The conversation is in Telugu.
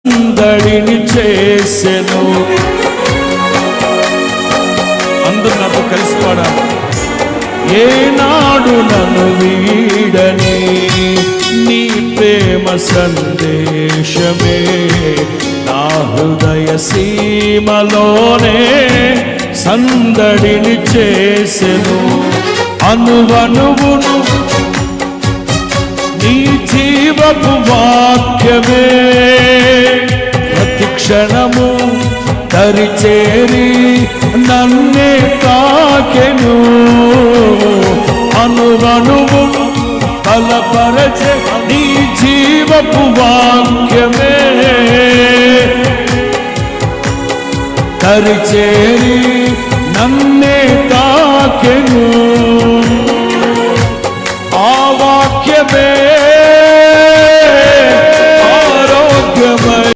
సందడిని చేసెను. అందరూ నాతో కలిసి పాడాలి. ఏనాడు నన్ను వీడని నీ ప్రేమ సందేశమే నా హృదయ సీమలోనే సందడిని చేసెను. అనువనువును నీ జీవపు వాక్యమే ప్రతి క్షణము దరిచేరి నన్నే తాకెను. అనువనువు బలపరచే నీ జీవపు వాక్యమే దరిచేరి నన్నే తాకెను.